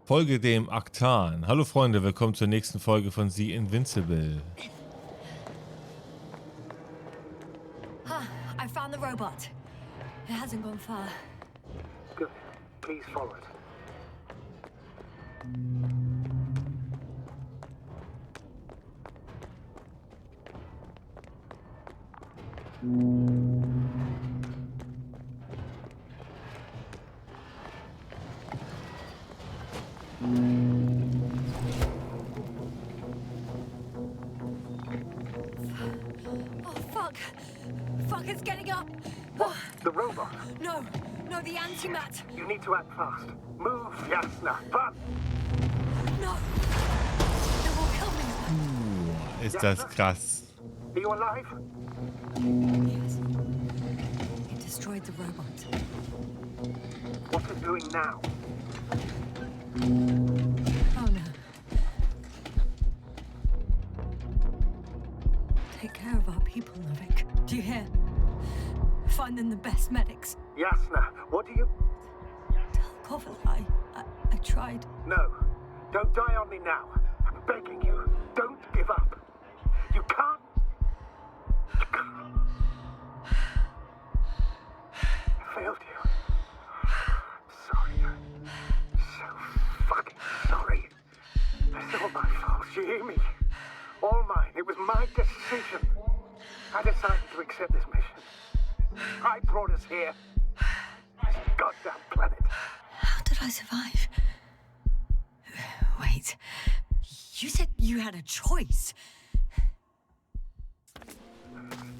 Folge dem Aktan. Hallo Freunde, willkommen zur nächsten Folge von The Invincible. I found the robot. It hasn't gone far. Good. Please follow it. Fuck, it's getting up. What? The robot? No, the antimat. You need to act fast. Move, Yasna. Run! No. It will kill me. Ist das krass. Are you alive? Yes. It destroyed the robot. What's it doing now? Oh no. Take care of our people, Novik. Do you hear? Find them the best medics. Yasna, what do you... Tell Koval I tried. No. Don't die on me now. I'm begging you. Don't give up. You can't. I failed you. Sorry. So fucking sorry. It's all my fault. You hear me? All mine. It was my decision. I decided to accept this mission. I brought us here. This goddamn planet. How did I survive? Wait. You said you had a choice.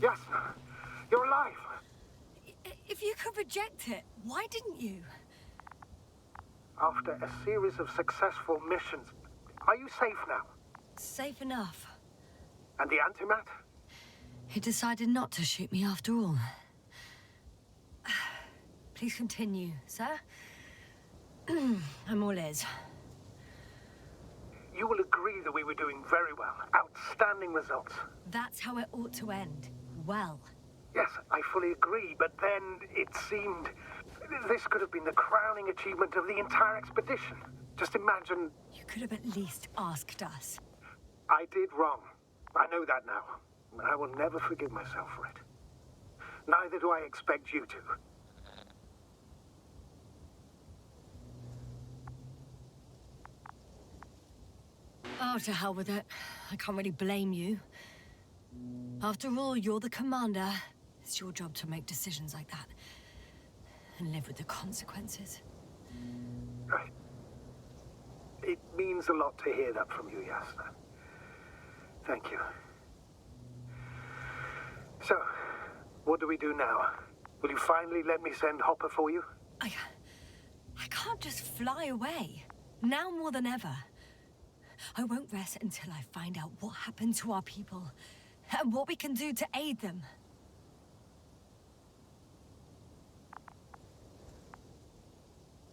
Yasna, you're alive. If you could reject it, why didn't you? After a series of successful missions, are you safe now? Safe enough. And the antimat? He decided not to shoot me after all. Please continue, sir. I'm all ears. You will agree that we were doing very well. Outstanding results. That's how it ought to end. Well. Yes, I fully agree, but then it seemed... This could have been the crowning achievement of the entire expedition. Just imagine... You could have at least asked us. I did wrong. I know that now. I will never forgive myself for it. Neither do I expect you to. Oh, to hell with it. I can't really blame you. After all, you're the commander. It's your job to make decisions like that. And live with the consequences. Right. It means a lot to hear that from you, Yasna. Thank you. So, what do we do now? Will you finally let me send Hopper for you? I can't just fly away. Now more than ever. I won't rest until I find out what happened to our people. And what we can do to aid them.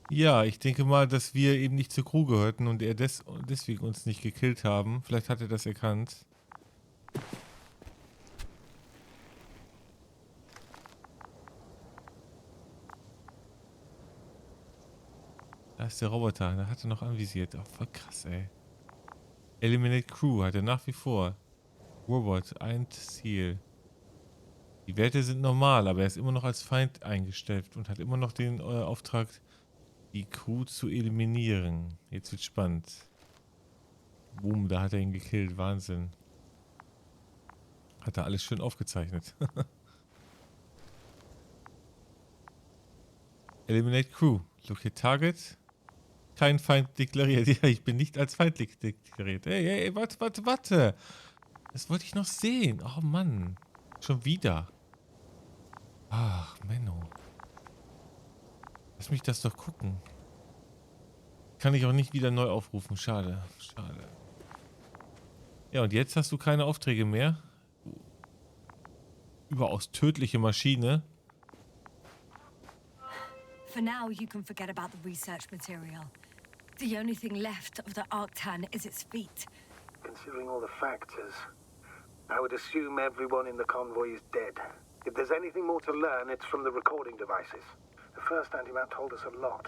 Ja, ich denke mal, dass wir eben nicht zur Crew gehörten und er deswegen uns nicht gekillt haben. Vielleicht hat er das erkannt. Da ist der Roboter, da hat er noch anvisiert. Oh, voll krass, ey. Eliminate Crew hat er nach wie vor. Robot, ein Ziel. Die Werte sind normal, aber er ist immer noch als Feind eingestellt und hat immer noch den Auftrag, die Crew zu eliminieren. Jetzt wird spannend. Boom, da hat er ihn gekillt. Wahnsinn. Hat er alles schön aufgezeichnet. Eliminate Crew. Locate Target. Kein Feind deklariert. Ja, ich bin nicht als Feind deklariert. Ey, warte. Das wollte ich noch sehen. Oh Mann. Schon wieder. Ach, Menno. Lass mich das doch gucken. Kann ich auch nicht wieder neu aufrufen. Schade. Ja, und jetzt hast du keine Aufträge mehr. Überaus tödliche Maschine. For now, you can forget about the research material. The only thing left of the Arctan is its feet. Considering all the factors, I would assume everyone in the convoy is dead. If there's anything more to learn, it's from the recording devices. The first antimat told us a lot.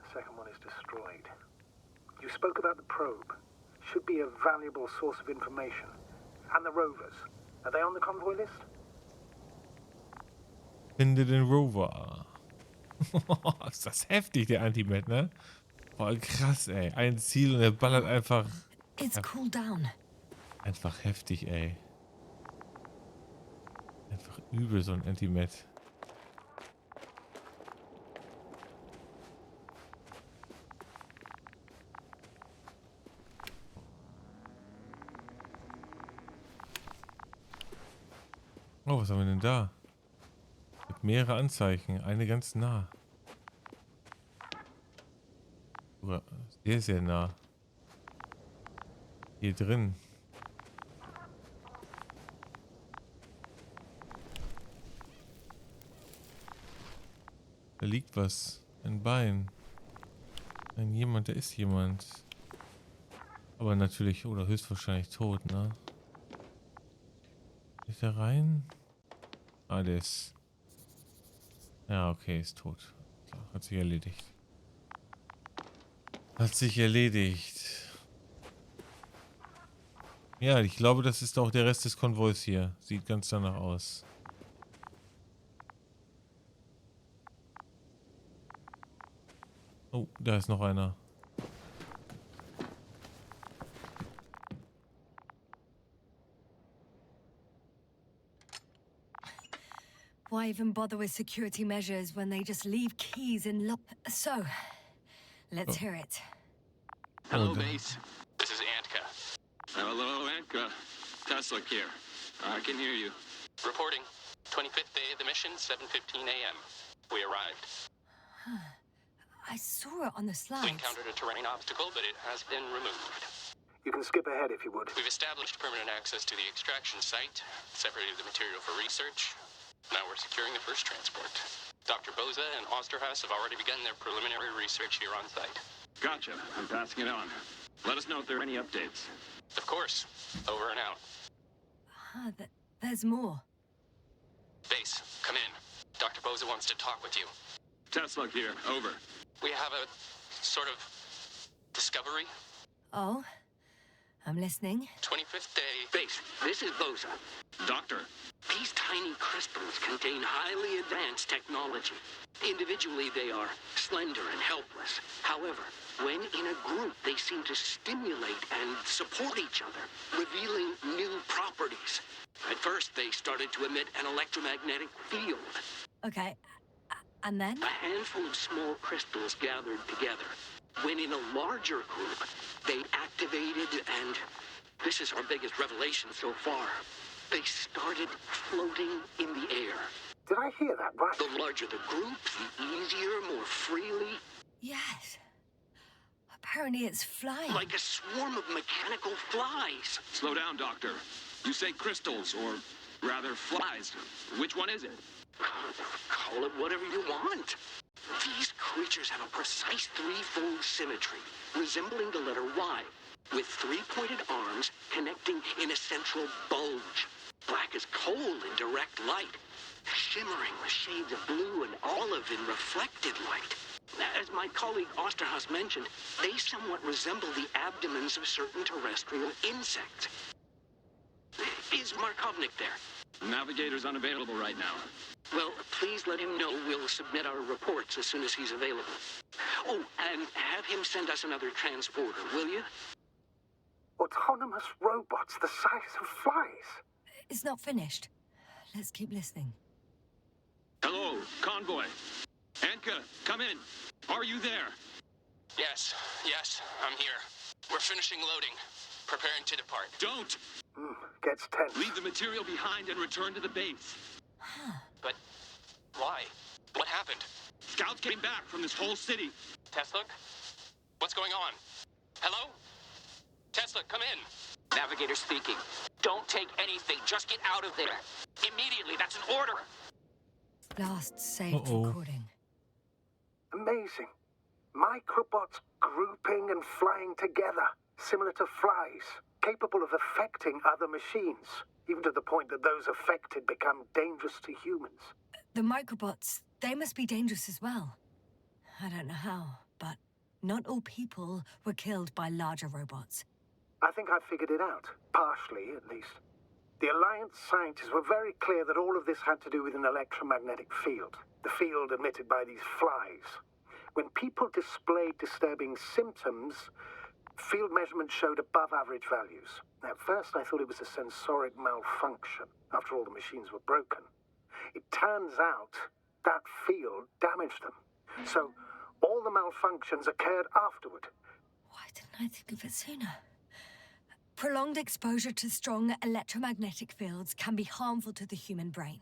The second one is destroyed. You spoke about the probe. Should be a valuable source of information. And the rovers. Are they on the convoy list? Finde den Rover. Ist das heftig, der Antimet, ne? Voll krass, ey. Ein Ziel und er ballert einfach. It's cooled down. Einfach heftig, ey. Einfach übel, so ein Antimet. Oh, was haben wir denn da? Mit mehrere Anzeichen. Eine ganz nah. Oder sehr, sehr nah. Hier drin. Da liegt was. Ein Bein. Ein jemand, da ist jemand. Aber natürlich, oder höchstwahrscheinlich tot, ne? Ist er rein? Ah, der ist... Ja, okay, ist tot. Klar, hat sich erledigt. Hat sich erledigt. Ja, ich glaube, das ist auch der Rest des Konvois hier. Sieht ganz danach aus. Oh, da ist noch einer. Why even bother with security measures when they just leave keys in So, let's hear it. Hello, base. This is Antka. Hello, Antka. Tesla here. I can hear you. Reporting. 25th day of the mission, 7:15 a.m. We arrived. I saw it on the We slides. encountered a terrain obstacle, but it has been removed. You can skip ahead if you would. We've established permanent access to the extraction site, separated the material for research. Now we're securing the first transport. Dr. Boza and Osterhaus have already begun their preliminary research here on site. Gotcha. I'm passing it on. Let us know if there are any updates. Of course. Over and out. There's more. Base, come in. Dr. Boza wants to talk with you. Tesla here. Over. We have a sort of discovery. Oh, I'm listening. 25th day. Base, this is Boza. Doctor. These tiny crystals contain highly advanced technology. Individually, they are slender and helpless. However, when in a group, they seem to stimulate and support each other, revealing new properties. At first, they started to emit an electromagnetic field. Okay, and then? A handful of small crystals gathered together. When in a larger group, they activated and... This is our biggest revelation so far. They started floating in the air. Did I hear that right? The larger the group, the easier, more freely. Yes. Apparently it's flying. Like a swarm of mechanical flies. Slow down, Doctor. You say crystals, or rather flies. Which one is it? Call it whatever you want. These creatures have a precise threefold symmetry, resembling the letter Y, with three-pointed arms connecting in a central bulge. Black as coal in direct light, shimmering with shades of blue and olive in reflected light. As my colleague Osterhaus mentioned, they somewhat resemble the abdomens of certain terrestrial insects. Is Markovnik there? Navigator's unavailable right now. Well, please let him know we'll submit our reports as soon as he's available. Oh, and have him send us another transporter, will you? Autonomous robots the size of flies. It's not finished. Let's keep listening. Hello, convoy. Anka, come in. Are you there? Yes, I'm here. We're finishing loading. Preparing to depart. Don't! Gets tense. Leave the material behind and return to the base. But why? What happened? Scouts came back from this whole city. Tesla? What's going on? Hello? Tesla, come in. Navigator speaking. Don't take anything. Just get out of there. Immediately. That's an order. Last saved recording. Amazing. Microbots grouping and flying together, similar to flies, capable of affecting other machines, even to the point that those affected become dangerous to humans. The microbots, they must be dangerous as well. I don't know how, but Not all people were killed by larger robots. I think I've figured it out. Partially, at least. The Alliance scientists were very clear that all of this had to do with an electromagnetic field. The field emitted by these flies. When people displayed disturbing symptoms, field measurements showed above average values. At first, I thought it was a sensoric malfunction. After all, the machines were broken. It turns out that field damaged them. So, all the malfunctions occurred afterward. Why didn't I think of it sooner? Prolonged exposure to strong electromagnetic fields can be harmful to the human brain.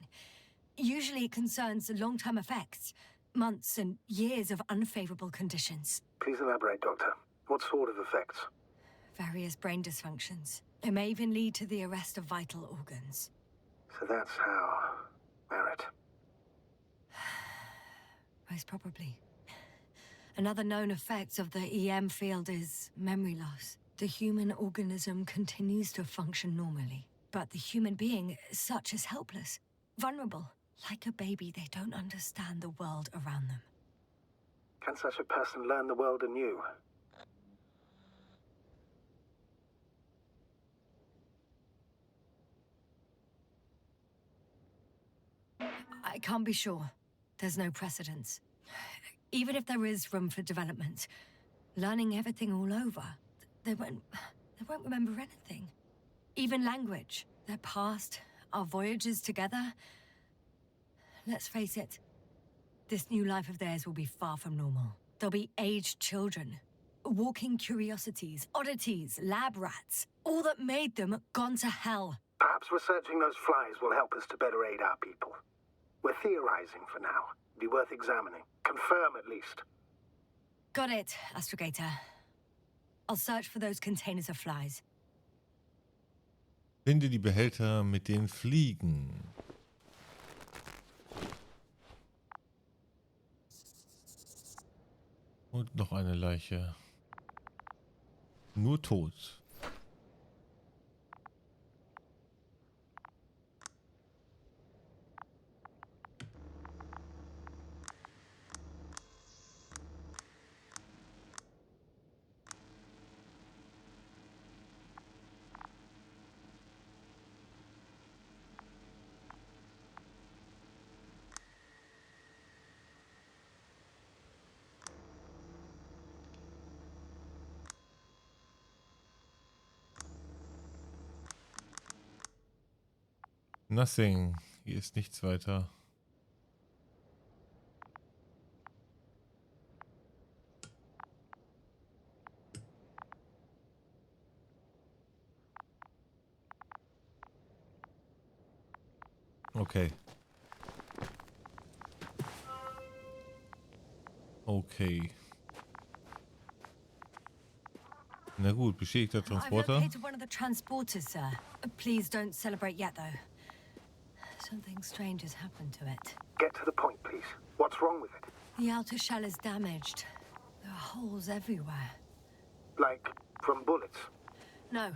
Usually it concerns long-term effects, months and years of unfavorable conditions. Please elaborate, Doctor. What sort of effects? Various brain dysfunctions. It may even lead to the arrest of vital organs. So that's how... Merit. Most probably. Another known effect of the EM field is memory loss. The human organism continues to function normally, but the human being as such is helpless, vulnerable. Like a baby, they don't understand the world around them. Can such a person learn the world anew? I can't be sure. There's no precedence. Even if there is room for development, learning everything all over, they won't remember anything. Even language, their past, our voyages together. Let's face it, this new life of theirs will be far from normal. They'll be aged children, walking curiosities, oddities, lab rats. All that made them gone to hell. Perhaps researching those flies will help us to better aid our people. We're theorizing for now. Be worth examining. Confirm at least. Got it, Astrogator. I'll search for those containers of flies. Finde die Behälter mit den Fliegen. Und noch eine Leiche. Nur tot. Nothing. Hier ist nichts weiter. Okay. Okay. Na gut, beschädigter I've Transporter. located one of the transporters, sir. Please don't celebrate yet, though. Something strange has happened to it. Get to the point, please. What's wrong with it? The outer shell is damaged. There are holes everywhere. Like, from bullets? No,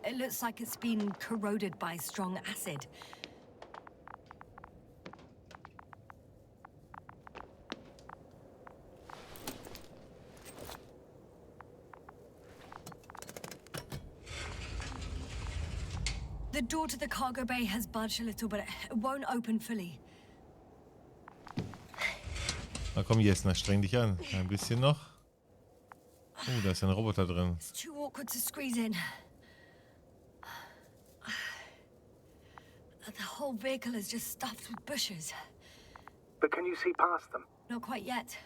it looks like it's been corroded by strong acid. The door to the cargo bay has budged a little, but it won't open fully. Na komm, Yasna, streng dich an. Ein bisschen noch. Oh, da ist ein Roboter drin. It's too awkward to squeeze in. The whole vehicle is just stuffed with bushes. But can you see past them? Not quite yet.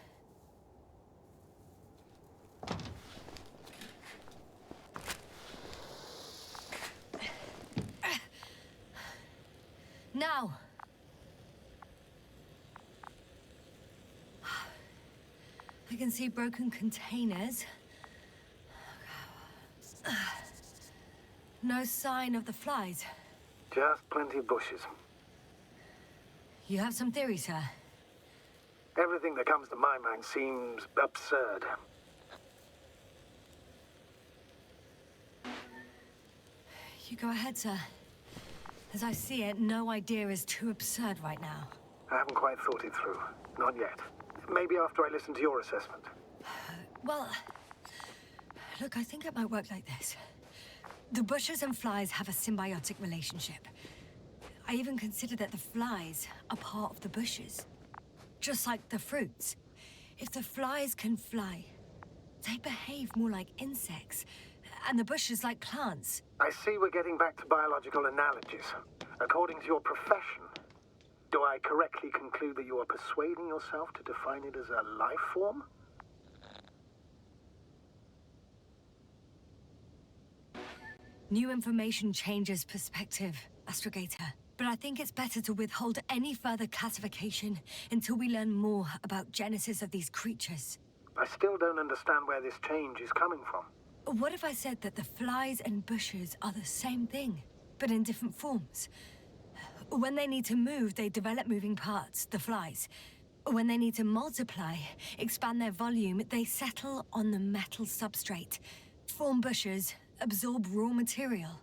Now. I can see broken containers. No sign of the flies. Just plenty of bushes. You have some theories, sir? Everything that comes to my mind seems absurd. You go ahead, sir. As I see it, no idea is too absurd right now. I haven't quite thought it through. Not yet. Maybe after I listen to your assessment. Well, look, I think it might work like this. The bushes and flies have a symbiotic relationship. I even consider that the flies are part of the bushes. Just like the fruits. If the flies can fly, they behave more like insects, and the bushes like plants. I see we're getting back to biological analogies. According to your profession, do I correctly conclude that you are persuading yourself to define it as a life form? New information changes perspective, Astrogator. But I think it's better to withhold any further classification until we learn more about genesis of these creatures. I still don't understand where this change is coming from. What if I said that the flies and bushes are the same thing, but in different forms? When they need to move, they develop moving parts, the flies. When they need to multiply, expand their volume, they settle on the metal substrate, form bushes, absorb raw material.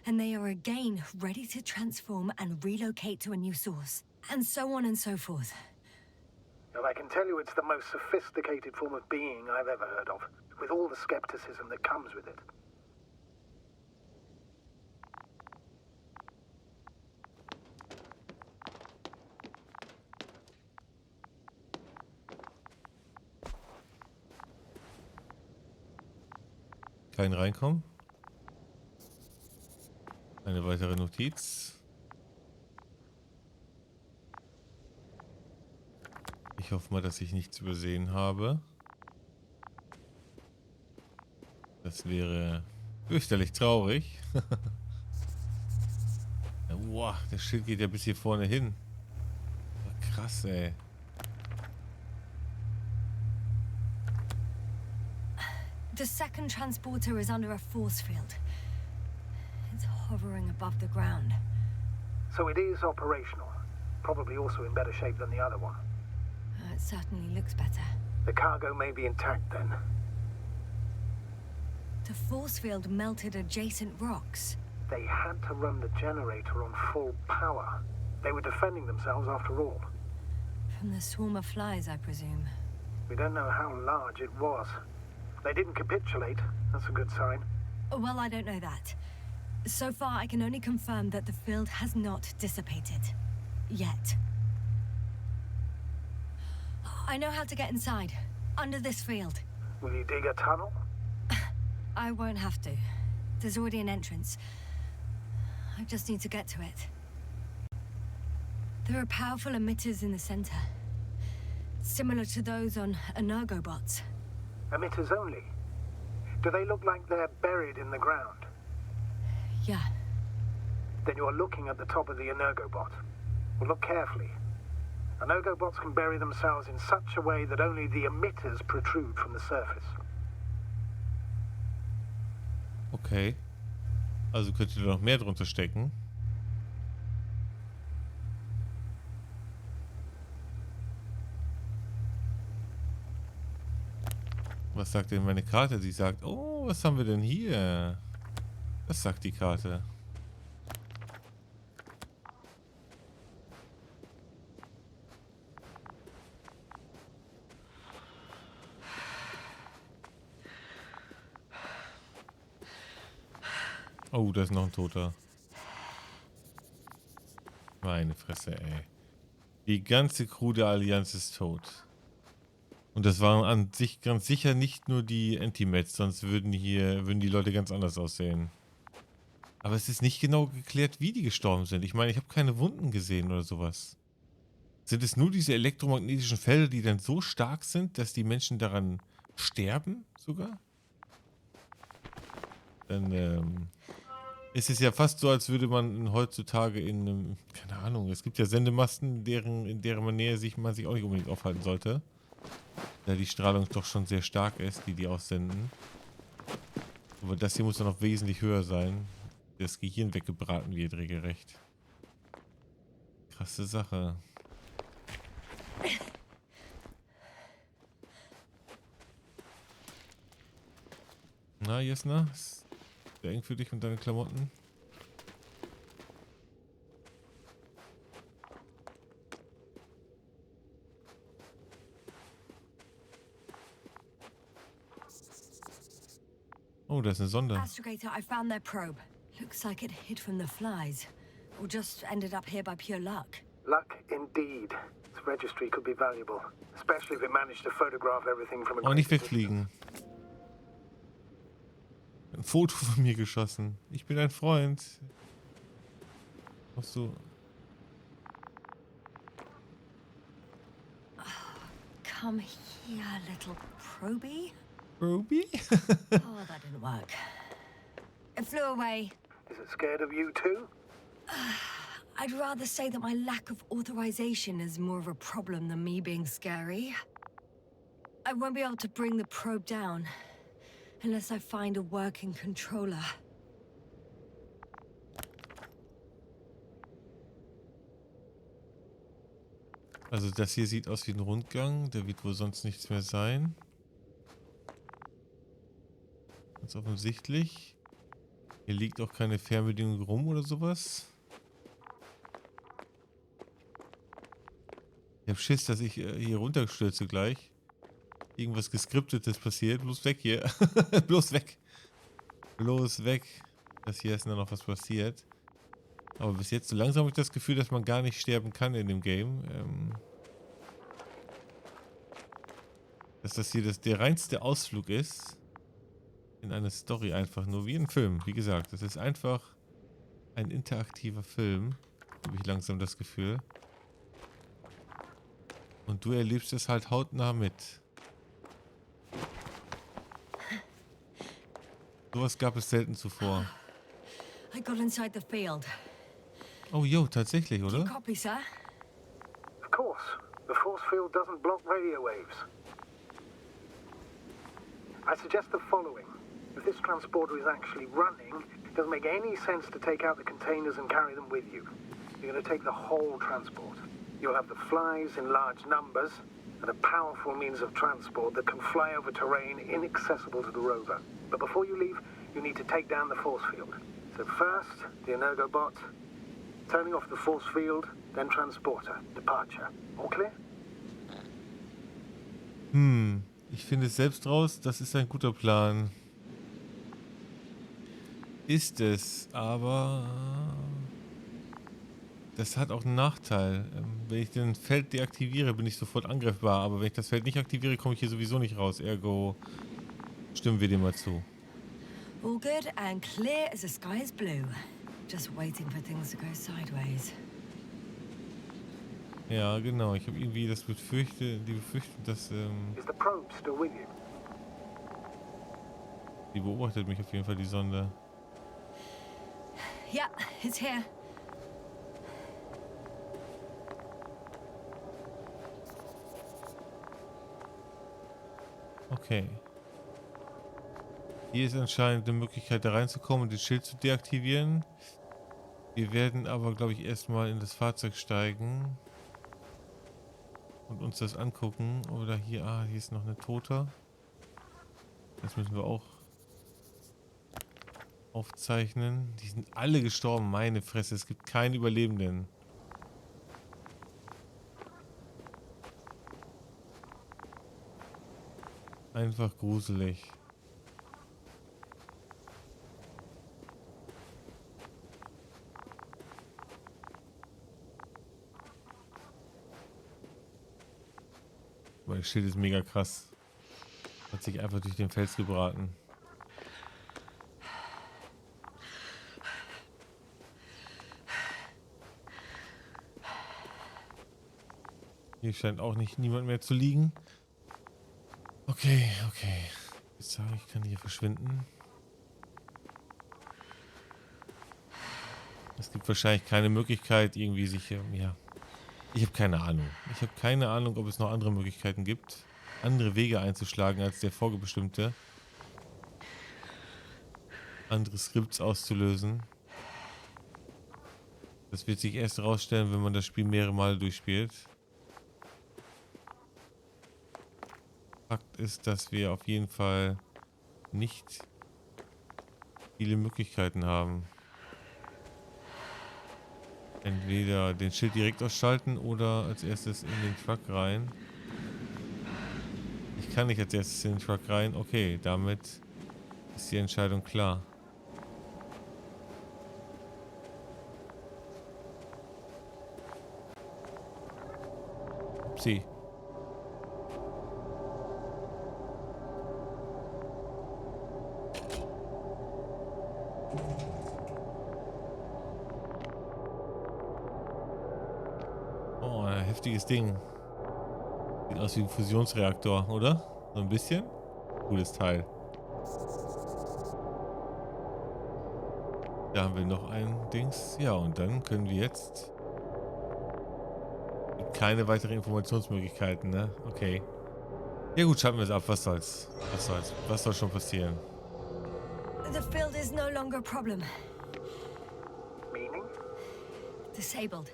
And they are again ready to transform and relocate to a new source. And so on and so forth. And I can tell you it's the most sophisticated form of being I've ever heard of, with all the skepticism that comes with it. Kein Reinkommen. Eine weitere Notiz. Ich hoffe mal, dass ich nichts übersehen habe. Das wäre fürchterlich traurig. Wow, das Schild geht ja bis hier vorne hin. Krass, ey. The second transporter is under a force field. It's hovering above the ground. So it is operational. Probably also in better shape than the other one. It certainly looks better. The cargo may be intact then. The force field melted adjacent rocks. They had to run the generator on full power. They were defending themselves after all. From the swarm of flies, I presume. We don't know how large it was. They didn't capitulate. That's a good sign. Well, I don't know that. So far, I can only confirm that the field has not dissipated. Yet. I know how to get inside. Under this field. Will you dig a tunnel? I won't have to. There's already an entrance. I just need to get to it. There are powerful emitters in the center. Similar to those on energobots. Emitters only? Do they look like they're buried in the ground? Yeah. Then you're looking at the top of the energobot. Well, look carefully. Energobots can bury themselves in such a way that only the emitters protrude from the surface. Okay. Also könnte da noch mehr drunter stecken. Was sagt denn meine Karte? Sie sagt, oh, was haben wir denn hier? Das sagt die Karte. Oh, da ist noch ein Toter. Meine Fresse, ey. Die ganze Crew der Allianz ist tot. Und das waren an sich ganz sicher nicht nur die Anti-Meds, sonst würden die Leute ganz anders aussehen. Aber es ist nicht genau geklärt, wie die gestorben sind. Ich meine, ich habe keine Wunden gesehen oder sowas. Sind es nur diese elektromagnetischen Felder, die dann so stark sind, dass die Menschen daran sterben sogar? Dann ist es ja fast so, als würde man heutzutage in einem, keine Ahnung, es gibt ja Sendemasten, in deren man sich auch nicht unbedingt aufhalten sollte. Da die Strahlung doch schon sehr stark ist, die aussenden. Aber das hier muss dann noch wesentlich höher sein. Das Gehirn weggebraten wird regelrecht. Krasse Sache. Na, Yasna? Ist sehr eng für dich und deine Klamotten? Oh, da ist eine Sonde. Astrogator, I found their probe. Looks like it hid from the flies. Or just ended up here by pure luck. Luck indeed. Its registry could be valuable, especially if it managed to photograph everything from a Aber nicht greater distance. wegfliegen. Ein Foto von mir geschossen. Ich bin ein Freund. Hast du... Come here, little probie. Ruby? Oh, that didn't work. It flew away. Is it scared of you too? I'd rather say that my lack of authorization is more of a problem than me being scary. I won't be able to bring the probe down unless I find a working controller. Also das hier sieht aus wie ein Rundgang. Da wird wohl sonst nichts mehr sein. Ganz offensichtlich. Hier liegt auch keine Fernbedienung rum oder sowas. Ich hab Schiss, dass ich hier runterstürze gleich. Irgendwas Geskriptetes passiert. Bloß weg hier. Bloß weg. Bloß weg. Dass hier erst noch was passiert. Aber bis jetzt so langsam habe ich das Gefühl, dass man gar nicht sterben kann in dem Game. Dass das hier der reinste Ausflug ist. In eine Story einfach nur. Wie ein Film. Wie gesagt, das ist einfach ein interaktiver Film. Habe ich langsam das Gefühl. Und du erlebst es halt hautnah mit. Sowas gab es selten zuvor. I got inside the field. Oh, jo, tatsächlich, Do you oder? copy, sir? Of course. The force field doesn't block radio waves. I suggest the following. If this transporter is actually running, it doesn't make any sense to take out the containers and carry them with you. You're going to take the whole transport. You'll have the flies in large numbers and a powerful means of transport that can fly over terrain inaccessible to the rover. But before you leave, you need to take down the force field. So first, the Energobot, turning off the force field, then transporter, departure. All clear? Ich finde es selbst raus, das ist ein guter Plan. Ist es, aber das hat auch einen Nachteil. Wenn ich den Feld deaktiviere, bin ich sofort angreifbar, aber wenn ich das Feld nicht aktiviere, komme ich hier sowieso nicht raus. Ergo stimmen wir dem mal zu. All good and clear as the sky is blue. Just waiting for things to go sideways. Ja, genau. Ich habe irgendwie die Befürchtung, dass Is the probe still with you? die beobachtet mich auf jeden Fall, die Sonde. Yeah, it's here. Okay. Hier ist anscheinend eine Möglichkeit, da reinzukommen und das Schild zu deaktivieren. Wir werden aber, glaube ich, erstmal in das Fahrzeug steigen und uns das angucken. Oder hier, hier ist noch eine Tote. Das müssen wir auch aufzeichnen. Die sind alle gestorben, meine Fresse. Es gibt keinen Überlebenden. Einfach gruselig. Aber das Schild ist mega krass. Hat sich einfach durch den Fels gebraten. Hier scheint auch niemand mehr zu liegen. Okay. Jetzt sage ich, kann hier verschwinden. Es gibt wahrscheinlich keine Möglichkeit, irgendwie sich, ja. Ich habe keine Ahnung. Ich habe keine Ahnung, ob es noch andere Möglichkeiten gibt, andere Wege einzuschlagen als der vorgebestimmte. Andere Skripts auszulösen. Das wird sich erst herausstellen, wenn man das Spiel mehrere Male durchspielt. Fakt ist, dass wir auf jeden Fall nicht viele Möglichkeiten haben. Entweder den Schild direkt ausschalten oder als erstes in den Truck rein. Ich kann nicht als erstes in den Truck rein. Okay, damit Ist die Entscheidung klar? Upsi. Oh, ein heftiges Ding. Sieht aus wie ein Fusionsreaktor, oder? So ein bisschen? Cooles Teil. Da haben wir noch ein Dings. Ja, und dann können wir jetzt... Keine weiteren Informationsmöglichkeiten, ne? Okay. Ja gut, schalten wir es ab. Was soll's? Was soll's? Was soll schon passieren? The field is no longer a problem. Meaning? Disabled.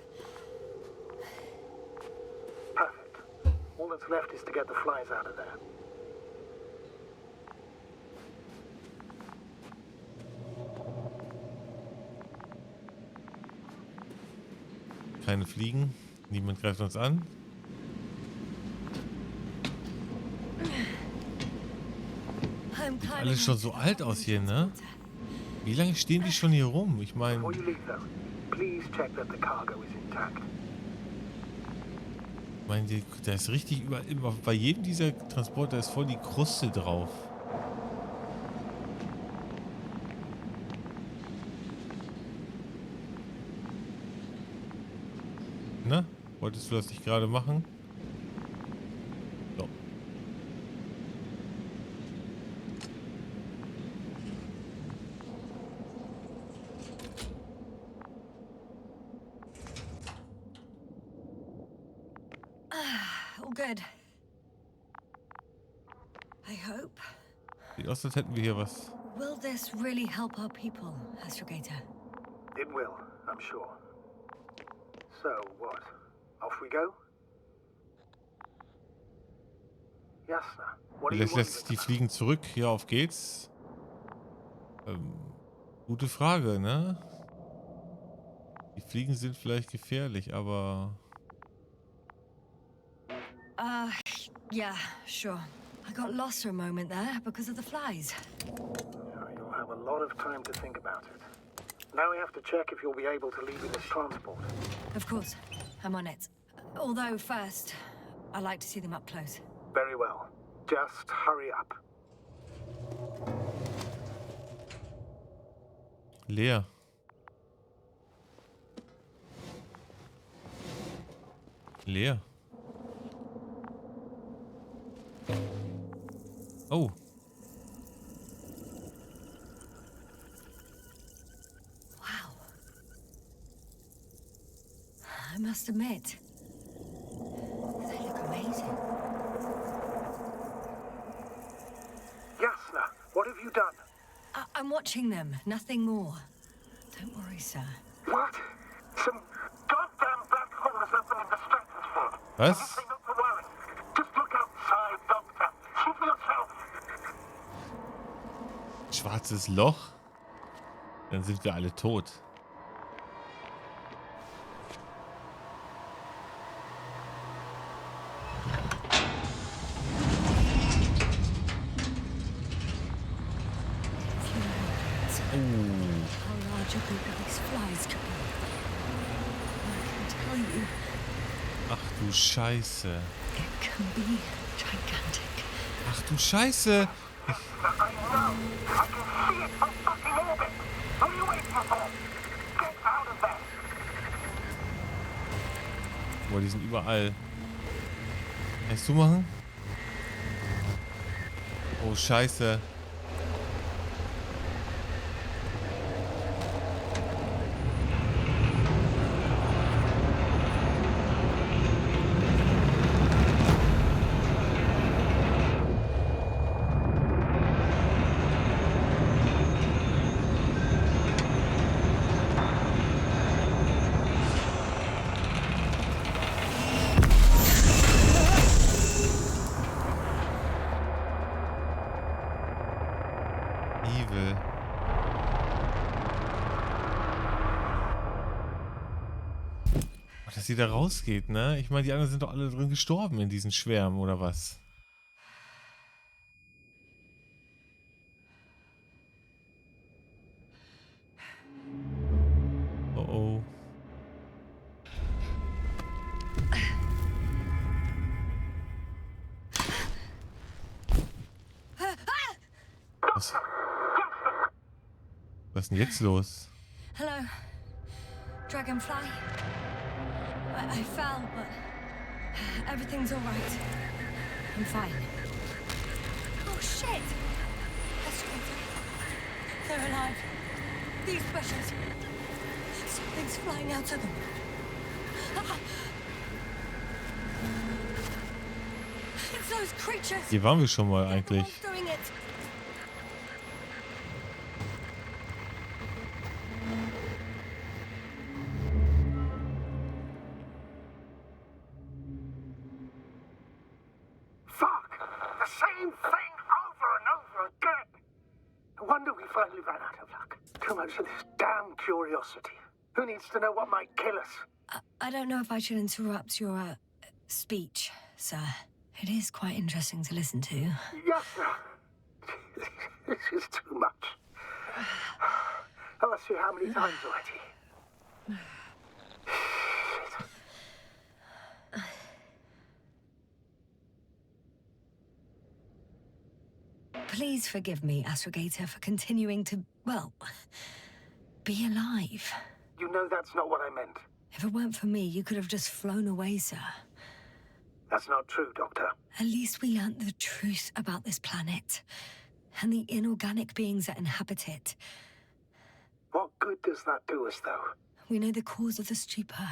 Perfect. All that's left is to get the flies out of there. Keine Fliegen. Niemand greift uns an. Alles schon so alt aus hier, ne? Wie lange stehen die schon hier rum? Ich meine... Before you leave though, please check that the cargo is intact. Da ist richtig überall, immer, bei jedem dieser Transporter ist voll die Kruste drauf. Na, wolltest du das nicht gerade machen? So. All good. I hope. Sieht aus, als hätten wir hier was. Will this really help our people, Astrogator? It will, I'm sure. So, what? Off we go? Yasna, what are you Vielleicht lässt sich die fliegen zurück. Ja, auf geht's. Gute Frage, ne? Die Fliegen sind vielleicht gefährlich, aber... Yeah, sure. I got lost for a moment there because of the flies. You'll have a lot of time to think about it. Now we have to check if you'll be able to leave in this transport. Of course, I'm on it. Although first, I like to see them up close. Very well. Just hurry up. Leer. Leer. Oh. Wow. I must admit, they look amazing. Yasna, what have you done? I'm watching them, nothing more. Don't worry, sir. What? Some goddamn black hole has opened in the stratosphere. Was? Anything not to worry. Just look outside, Doctor. See for yourself. Schwarzes Loch? Dann sind wir alle tot. How large a group of these flies could be. I can tell you, Ach du Scheiße. it can be gigantic. Ach du Scheiße. I know. I can see it from fucking orbit. What are you waiting for? Get out of there. Boah, die sind überall. Kannst du machen? Oh Scheiße. Evil. Oh, dass sie da rausgeht, ne? Ich meine, die anderen sind doch alle drin gestorben in diesen Schwärmen, oder was? Was ist denn jetzt los? Hello, Dragonfly. I fell, but everything's all right. I'm fine. Oh shit! They're alive. These pressures. Something's flying out of them. It's those creatures. Hier waren wir schon mal eigentlich. Doing it. Fuck! The same thing over and over again! No wonder we finally ran out of luck. Too much of this damn curiosity. Who needs to know what might kill us? I don't know if I should interrupt your speech, sir. It is quite interesting to listen to. Yasna! This is too much. I've asked you how many times already? Please forgive me, Astrogator, for continuing to, well, be alive. You know that's not what I meant. If it weren't for me, you could have just flown away, sir. That's not true, Doctor. At least we learnt the truth about this planet and the inorganic beings that inhabit it. What good does that do us, though? We know the cause of the stupor.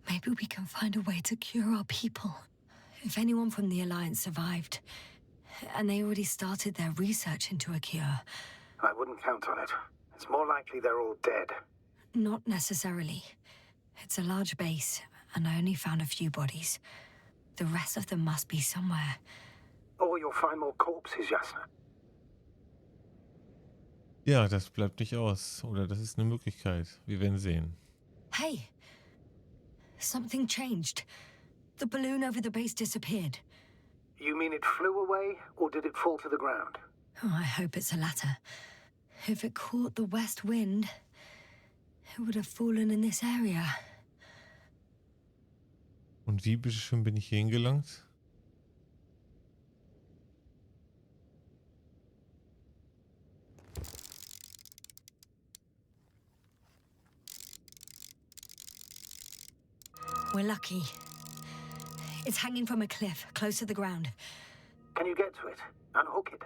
Maybe we can find a way to cure our people. If anyone from the Alliance survived, and they already started their research into a cure. I wouldn't count on it. It's more likely they're all dead. Not necessarily. It's a large base, and I only found a few bodies. The rest of them must be somewhere. Or you'll find more corpses, Yasna. Ja, das bleibt nicht aus. Oder das ist eine Möglichkeit. Wir werden sehen. Hey! Something changed. The balloon over the base disappeared. You mean it flew away, or did it fall to the ground? Oh, I hope it's the latter. If it caught the west wind, it would have fallen in this area. Und wie bitteschön bin ich hier hingelangt? We're lucky. It's hanging from a cliff, close to the ground. Can you get to it? Unhook it?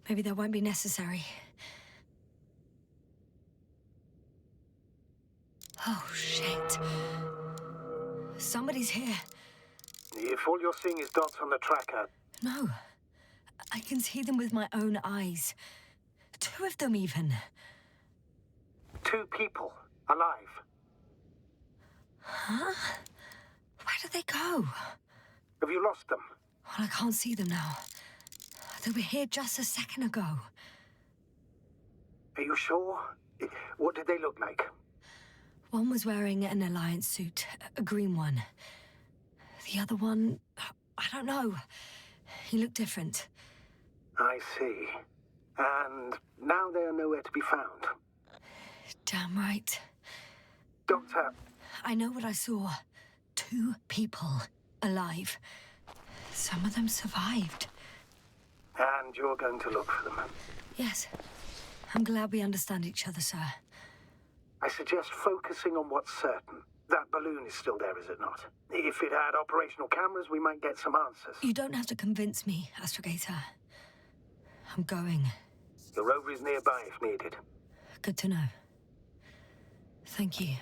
Maybe that won't be necessary. Oh, shit. Somebody's here. If all you're seeing is dots on the tracker... No. I can see them with my own eyes. 2 of them, even. 2 people. Alive. Huh? Where did they go? Have you lost them? Well, I can't see them now. They were here just a second ago. Are you sure? What did they look like? One was wearing an Alliance suit, a green one. The other one, I don't know. He looked different. I see. And now they are nowhere to be found. Damn right. Doctor... I know what I saw. 2 people alive. Some of them survived. And you're going to look for them. Yes. I'm glad we understand each other, sir. I suggest focusing on what's certain. That balloon is still there, is it not? If it had operational cameras, we might get some answers. You don't have to convince me, Astrogator. I'm going. The rover is nearby if needed. Good to know. Thank you.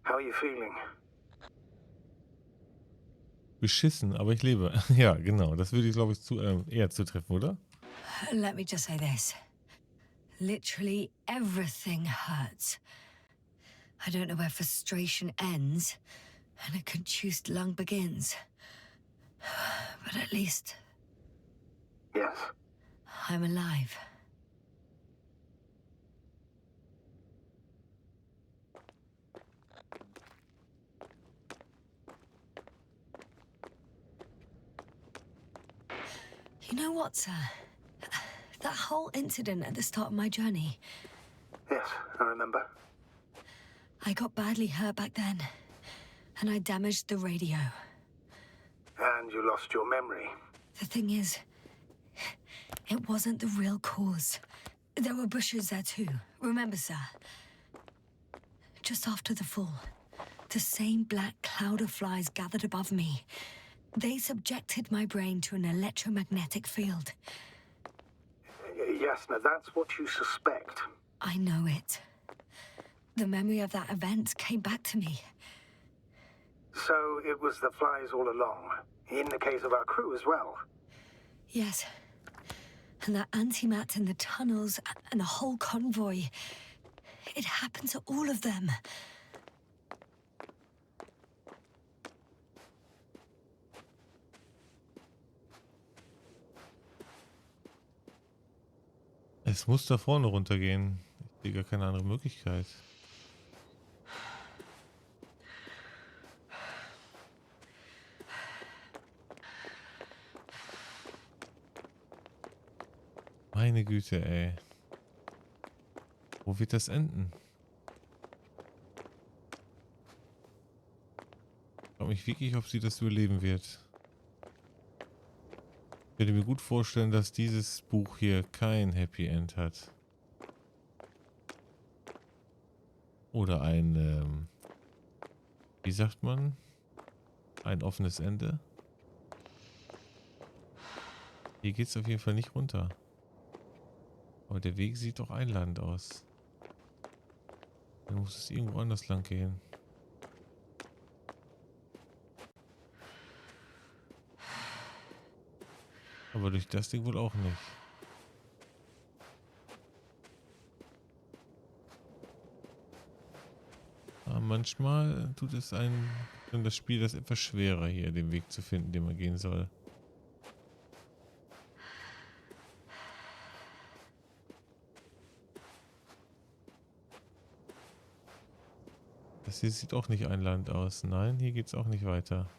How are you feeling? Beschissen, aber ich lebe. Ja, genau. Das würde ich, glaube ich, eher zutreffen, oder? Let me just say this. Literally everything hurts. I don't know where frustration ends and a contused lung begins. But at least Yes. I'm alive. You know what, sir? That whole incident at the start of my journey. Yes, I remember. I got badly hurt back then. and I damaged the radio. And you lost your memory. The thing is, it wasn't the real cause. There were bushes there too. Remember, sir? Just after the fall, the same black cloud of flies gathered above me. They subjected my brain to an electromagnetic field. Yasna, that's what you suspect. I know it. The memory of that event came back to me. So it was the flies all along, in the case of our crew as well. Yes. And that antimat in the tunnels and the whole convoy. It happened to all of them. Es muss da vorne runtergehen. Ich sehe gar keine andere Möglichkeit. Meine Güte, ey. Wo wird das enden? Ich frage mich wirklich, ob sie das überleben wird. Ich könnte mir gut vorstellen, dass dieses Buch hier kein Happy End hat. Oder ein, wie sagt man? Ein offenes Ende. Hier geht es auf jeden Fall nicht runter. Aber der Weg sieht doch einladend aus. Dann muss es irgendwo anders lang gehen. Aber durch das Ding wohl auch nicht. Aber manchmal tut es einem in das Spiel das etwas schwerer, hier den Weg zu finden, den man gehen soll. Das hier sieht auch nicht einladend aus. Nein, hier geht es auch nicht weiter.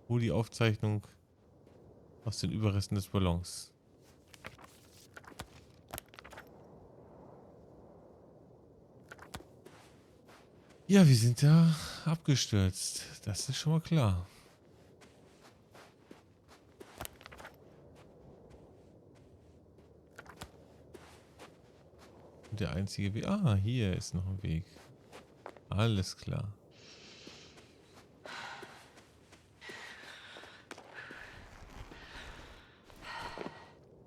Wo die Aufzeichnung aus den Überresten des Ballons. Ja, wir sind da abgestürzt. Das ist schon mal klar. Und der einzige Weg... Ah, hier ist noch ein Weg. Alles klar.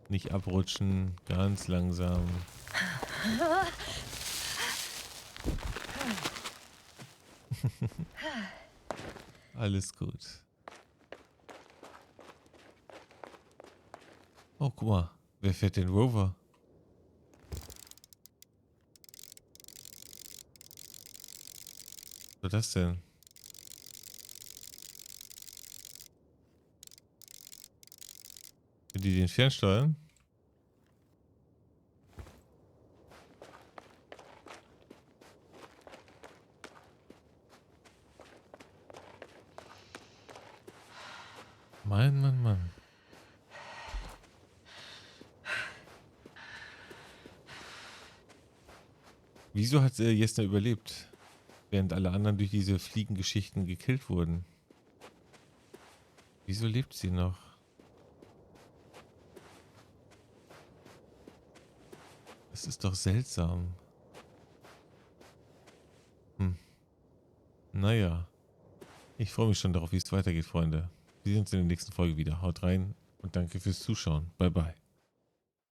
Nicht abrutschen, ganz langsam. Alles gut. Oh, guck mal. Wer fährt den Rover? Was ist das denn? Will die den fernsteuern? Mann. Wieso hat Yasna überlebt, während alle anderen durch diese Fliegengeschichten gekillt wurden? Wieso lebt sie noch? Das ist doch seltsam. Naja. Ich freue mich schon darauf, wie es weitergeht, Freunde. Wir sehen uns in der nächsten Folge wieder. Haut rein und danke fürs Zuschauen. Bye, bye.